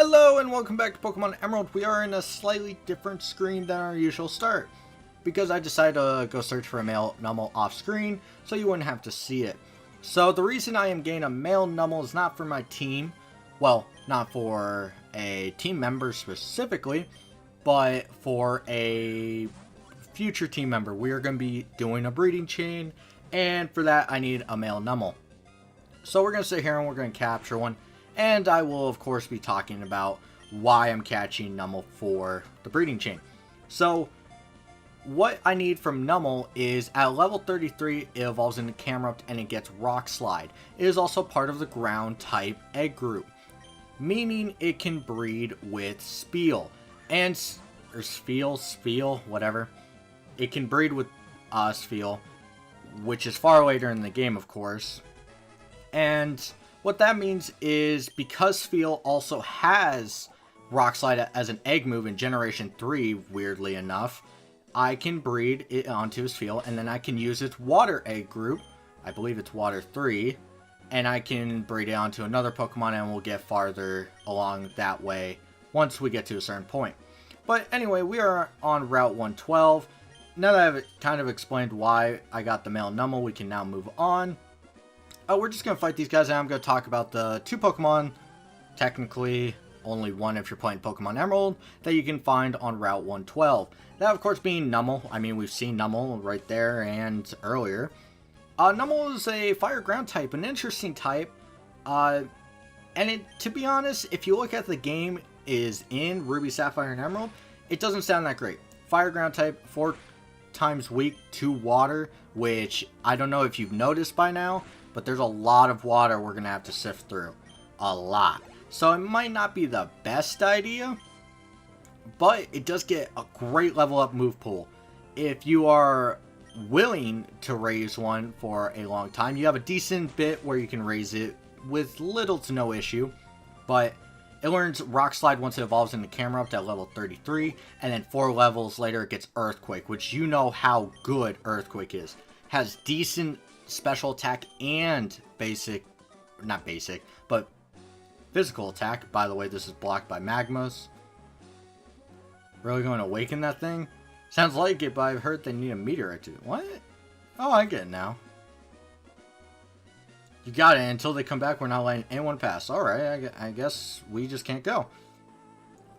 Hello and welcome back to Pokemon Emerald. We are in a slightly different screen than our usual start, because I decided to go search for a male Numel off screen so you wouldn't have to see it. So the reason I am getting a male Numel is not for my team, well, not for a team member specifically, but for a future team member. We are going to be doing a breeding chain, and for that I need a male Numel. So we're going to sit here and we're going to capture one. And I will, of course, be talking about why I'm catching Numel for the breeding chain. So, what I need from Numel is, at level 33, it evolves into Camerupt and it gets Rock Slide. It is also part of the ground type egg group, meaning it can breed with Spheal. Or Spheal, whatever. It can breed with Spheal, which is far later in the game, of course. And what that means is, because Spheal also has Rock Slide as an egg move in Generation 3, weirdly enough, I can breed it onto Spheal, and then I can use its Water egg group, I believe it's Water 3, and I can breed it onto another Pokemon, and we'll get farther along that way once we get to a certain point. But anyway, we are on Route 112. Now that I've kind of explained why I got the male Numel, we can now move on. We're just going to fight these guys, and I'm going to talk about the two Pokemon, technically only one if you're playing Pokemon Emerald, that you can find on Route 112. That, of course, being Numel. I mean, we've seen Numel right there and earlier. Numel is a Fire Ground type, an interesting type. And to be honest, if you look at the game is in Ruby, Sapphire, and Emerald, it doesn't sound that great. Fire Ground type, 4 times weak to water, which I don't know if you've noticed by now, but there's a lot of water we're going to have to sift through. A lot. So it might not be the best idea, but it does get a great level up move pool. If you are willing to raise one for a long time, you have a decent bit where you can raise it with little to no issue. But it learns Rock Slide once it evolves into Camerupt at level 33, and then 4 levels later it gets Earthquake, which you know how good Earthquake is. Has decent special attack and not basic, but physical attack. By the way, this is blocked by Magmas. Really going to awaken that thing? Sounds like it, but I've heard they need a meteorite to. What? Oh, I get it now. You got it. Until they come back, we're not letting anyone pass. Alright, I guess we just can't go.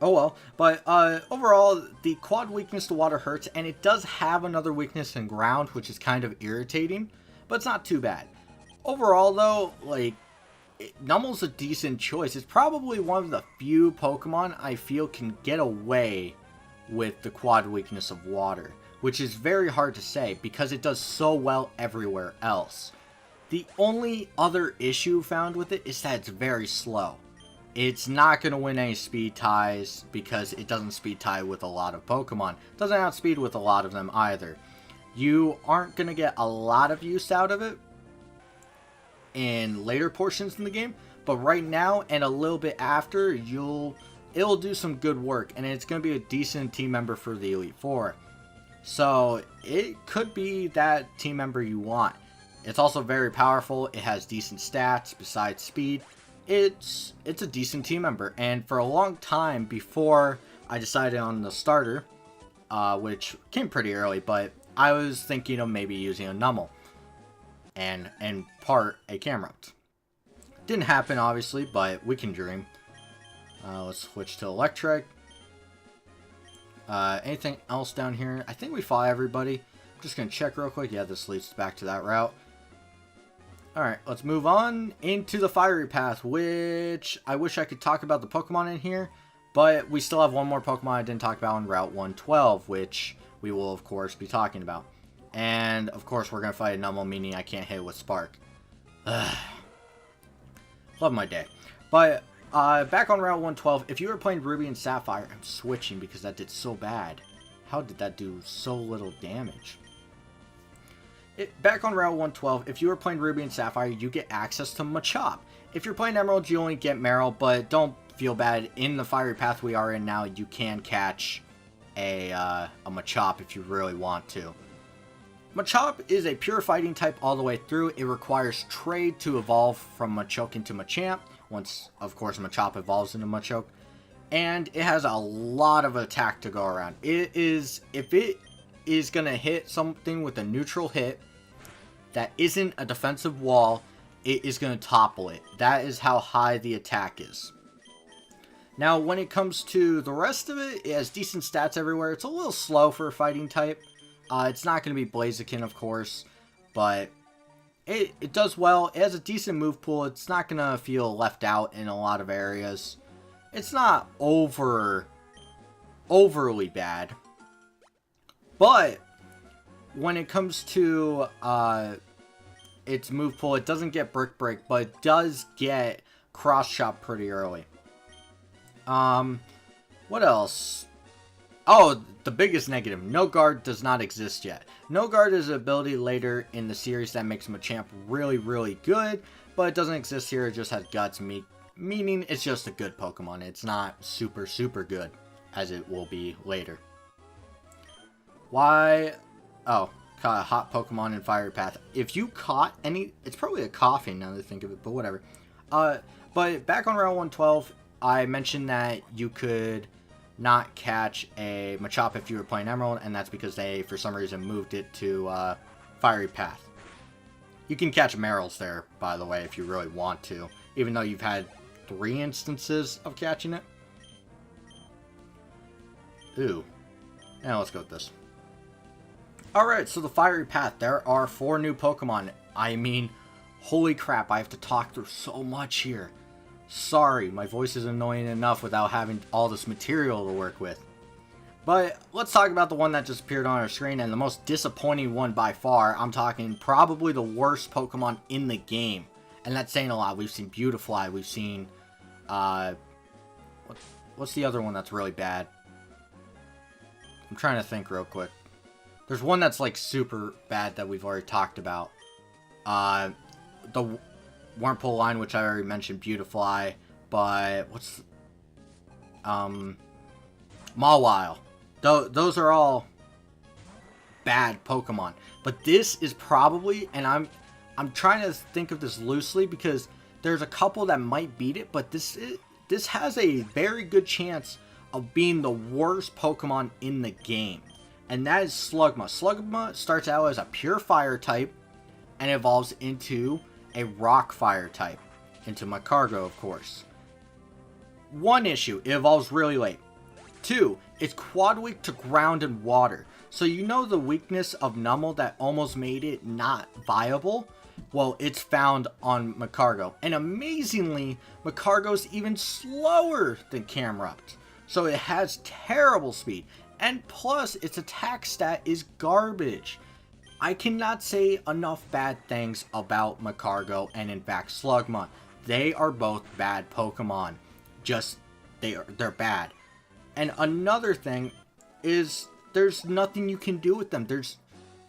Oh well. But overall, the quad weakness to water hurts, and it does have another weakness in ground, which is kind of irritating. But it's not too bad. Overall, though, like, Numel's a decent choice. It's probably one of the few Pokemon I feel can get away with the quad weakness of water, which is very hard to say because it does so well everywhere else. The only other issue found with it is that it's very slow. It's not going to win any speed ties because it doesn't speed tie with a lot of Pokemon. It doesn't outspeed with a lot of them either. You aren't going to get a lot of use out of it in later portions in the game, but right now and a little bit after, it'll do some good work, and it's going to be a decent team member for the Elite Four. So it could be that team member you want. It's also very powerful. It has decent stats besides speed. It's a decent team member, and for a long time before I decided on the starter, which came pretty early, but I was thinking of maybe using a Numel and part a Camerupt. Didn't happen, obviously, but we can dream. Let's switch to Electric. Anything else down here? I think we fought everybody. I'm just going to check real quick. Yeah, this leads back to that route. Alright, let's move on into the Fiery Path, which I wish I could talk about the Pokemon in here, but we still have one more Pokemon I didn't talk about on Route 112, which we will, of course, be talking about. And, of course, we're going to fight a Numel, meaning I can't hit it with Spark. Ugh. Love my day. But, back on Route 112, if you were playing Ruby and Sapphire, I'm switching because that did so bad. How did that do so little damage? Back on Route 112, if you were playing Ruby and Sapphire, you get access to Machop. If you're playing Emerald, you only get Marill, but don't feel bad. In the Fiery Path we are in now, you can catch a Machop if you really want to. Machop is a pure fighting type all the way through. It requires trade to evolve from Machoke into Machamp. Once, of course, Machop evolves into Machoke. and it has a lot of attack to go around. It is, if it is going to hit something with a neutral hit that isn't a defensive wall, it is going to topple it. That is how high the attack is. Now, when it comes to the rest of it, it has decent stats everywhere. It's a little slow for a fighting type. It's not going to be Blaziken, of course, but it does well. It has a decent move pool. It's not going to feel left out in a lot of areas. It's not overly bad. But when it comes to its move pool, it doesn't get Brick Break, but it does get Cross Chop pretty early. What else? Oh, the biggest negative. No Guard does not exist yet. No Guard is an ability later in the series that makes Machamp really, really good, but it doesn't exist here. It just has Guts, meaning it's just a good Pokemon. It's not super, super good, as it will be later. Why? Oh, caught a hot Pokemon in Fiery Path. If you caught any, it's probably a Coughing now that I think of it, but whatever. But back on Route 112, I mentioned that you could not catch a Machop if you were playing Emerald, and that's because they, for some reason, moved it to Fiery Path. You can catch Meryl's there, by the way, if you really want to, even though you've had 3 instances of catching it. Ooh. Now let's go with this. Alright, so the Fiery Path. There are 4 new Pokemon. I mean, holy crap, I have to talk through so much here. Sorry, my voice is annoying enough without having all this material to work with. But let's talk about the one that just appeared on our screen, and the most disappointing one by far. I'm talking probably the worst Pokemon in the game. And that's saying a lot. We've seen Beautifly, we've seen... what's the other one that's really bad? I'm trying to think real quick. There's one that's like super bad that we've already talked about. The Wurmple line, which I already mentioned, Beautifly, but what's Mawile. Those are all bad Pokemon. But this is probably, and I'm trying to think of this loosely because there's a couple that might beat it, but this has a very good chance of being the worst Pokemon in the game. And that is Slugma. Slugma starts out as a pure fire type and evolves into a rock fire type, into Magcargo, of course. One issue, it evolves really late. 2, it's quad weak to ground and water. So you know the weakness of Numel that almost made it not viable? Well, it's found on Magcargo. And amazingly, Magcargo's even slower than Camerupt. So it has terrible speed. And plus, its attack stat is garbage. I cannot say enough bad things about Magcargo and in fact Slugma. They are both bad Pokemon. They're bad. And another thing is there's nothing you can do with them. There's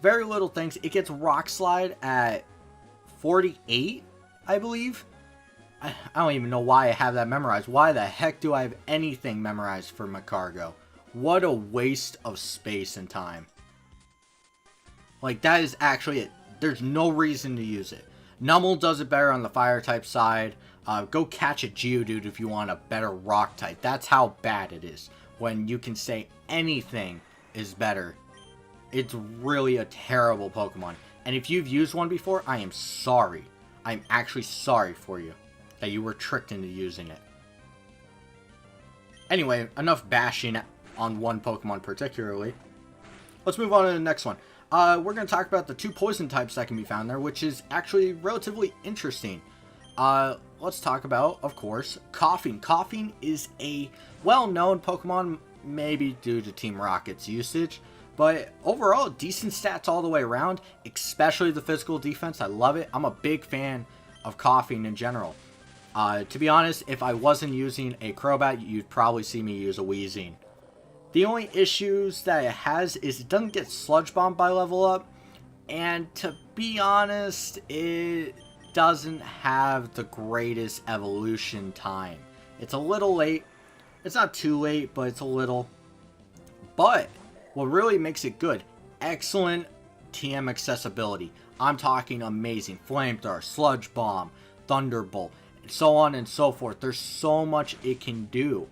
very little things. It gets Rock Slide at 48, I believe. I don't even know why I have that memorized. Why the heck do I have anything memorized for Magcargo? What a waste of space and time. Like, that is actually it. There's no reason to use it. Numel does it better on the fire type side. Go catch a Geodude if you want a better rock type. That's how bad it is. When you can say anything is better. It's really a terrible Pokemon. And if you've used one before, I am sorry. I'm actually sorry for you that you were tricked into using it. Anyway, enough bashing on one Pokemon particularly. Let's move on to the next one. We're going to talk about the 2 poison types that can be found there, which is actually relatively interesting. Let's talk about, of course, Coughing. Coughing is a well-known Pokemon, maybe due to Team Rocket's usage, but overall, decent stats all the way around, especially the physical defense. I love it. I'm a big fan of Coughing in general. To be honest, if I wasn't using a Crobat, you'd probably see me use a Weezing. The only issues that it has is it doesn't get Sludge Bomb by level up, and to be honest, it doesn't have the greatest evolution time. It's a little late. It's not too late, but it's a little. But what really makes it good, excellent TM accessibility. I'm talking amazing. Flamethrower, Sludge Bomb, Thunderbolt, so on and so forth. There's so much it can do.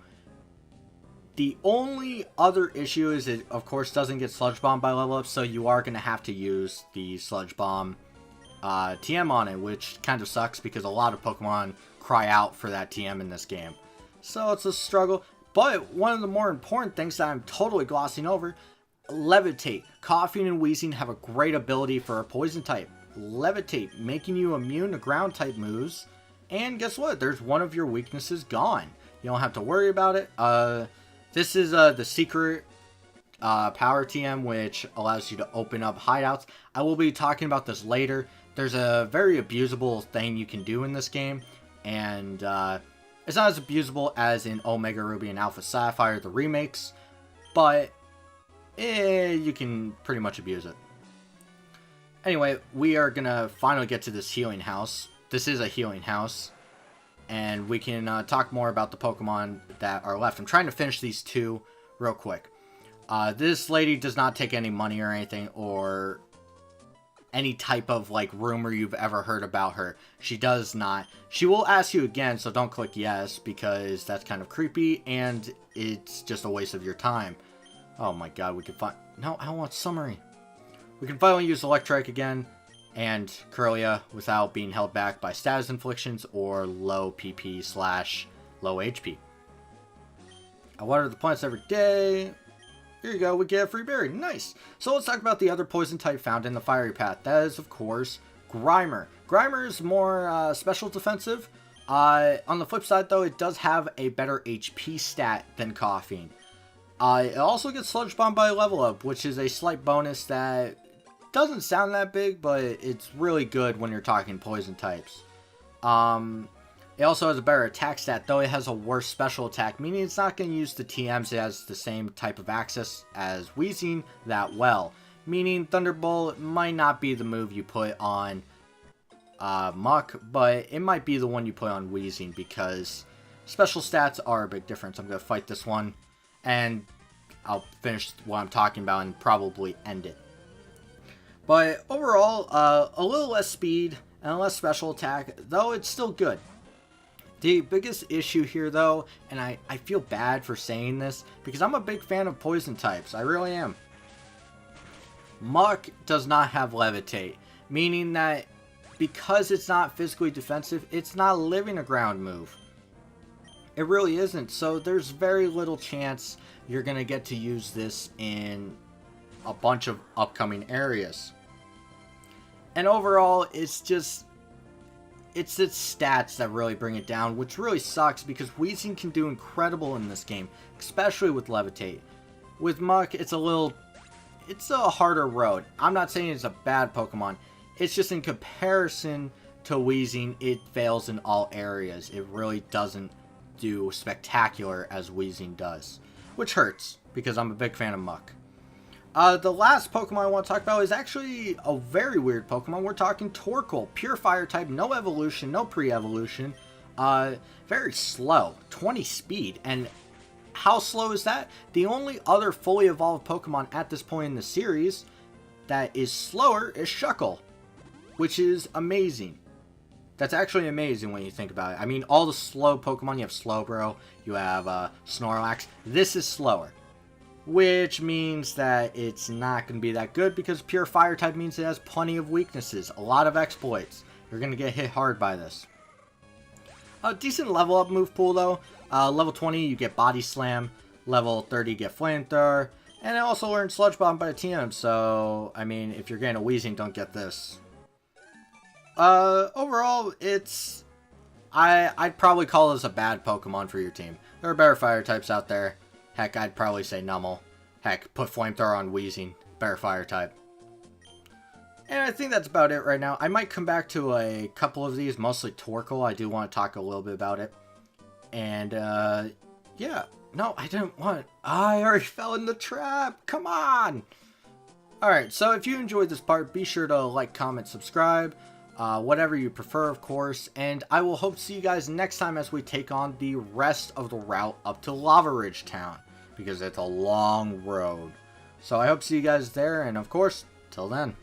The only other issue is it, of course, doesn't get Sludge Bomb by level up, so you are going to have to use the Sludge Bomb TM on it, which kind of sucks because a lot of Pokemon cry out for that TM in this game. So it's a struggle. But one of the more important things that I'm totally glossing over, Levitate. Coughing and wheezing have a great ability for a poison type. Levitate, making you immune to ground type moves. And guess what? There's one of your weaknesses gone. You don't have to worry about it. This is the secret power TM, which allows you to open up hideouts. I will be talking about this later. There's a very abusable thing you can do in this game, and it's not as abusable as in Omega Ruby and Alpha Sapphire, the remakes, but you can pretty much abuse it. Anyway, we are gonna finally get to this healing house. This is a healing house, and we can talk more about the Pokemon that are left. I'm trying to finish these two real quick. This lady does not take any money or anything, or any type of like rumor you've ever heard about her. She does not. She will ask you again, so don't click yes, because that's kind of creepy and it's just a waste of your time. Oh my god, we can find... No, I don't want summary. We can finally use Electrike again and Kirlia without being held back by status inflictions or low PP / low HP. I water the plants every day. Here you go, we get a free berry. Nice. So let's talk about the other poison type found in the fiery path. That is, of course, Grimer. Grimer is more special defensive. On the flip side, though, it does have a better HP stat than Coughing. It also gets Sludge Bomb by level up, which is a slight bonus that doesn't sound that big, but it's really good when you're talking poison types. It also has a better attack stat, though it has a worse special attack, meaning it's not going to use the TMs. It has the same type of access as Wheezing that well, meaning Thunderbolt might not be the move you put on Muck, but it might be the one you put on Wheezing, because special stats are a big difference. I'm going to fight this one, and I'll finish what I'm talking about and probably end it. But overall, a little less speed and less special attack, though it's still good. The biggest issue here, though, and I feel bad for saying this, because I'm a big fan of poison types, I really am. Muck does not have Levitate, meaning that because it's not physically defensive, it's not a living a ground move. It really isn't, so there's very little chance you're going to get to use this in a bunch of upcoming areas. And overall, it's just... it's its stats that really bring it down, which really sucks because Wheezing can do incredible in this game, especially with Levitate. With Muck, it's a harder road. I'm not saying it's a bad Pokemon. It's just in comparison to Wheezing, it fails in all areas. It really doesn't do spectacular as Wheezing does, which hurts because I'm a big fan of Muck. The last Pokemon I want to talk about is actually a very weird Pokemon. We're talking Torkoal, pure fire type, no evolution, no pre-evolution, very slow, 20 speed, and how slow is that? The only other fully evolved Pokemon at this point in the series that is slower is Shuckle, which is amazing. That's actually amazing when you think about it. I mean, all the slow Pokemon, you have Slowbro, you have Snorlax, this is slower. Which means that it's not going to be that good because pure fire type means it has plenty of weaknesses, a lot of exploits. You're going to get hit hard by this. A decent level up move pool though. Level 20 you get Body Slam, level 30 you get Flamethrower, and it also learns Sludge Bomb by TM, so I mean if you're getting a Wheezing, don't get this. Overall it's... I'd probably call this a bad Pokemon for your team. There are better fire types out there. Heck, I'd probably say Numel. Heck, put Flamethrower on Wheezing. Better fire type. And I think that's about it right now. I might come back to a couple of these, mostly Torkoal. I do want to talk a little bit about it. And, yeah. No, I didn't want... I already fell in the trap. Come on! Alright, so if you enjoyed this part, be sure to like, comment, subscribe. Whatever you prefer, of course, and I will hope to see you guys next time as we take on the rest of the route up to Lava Ridge Town, because it's a long road. So I hope to see you guys there, and of course, till then.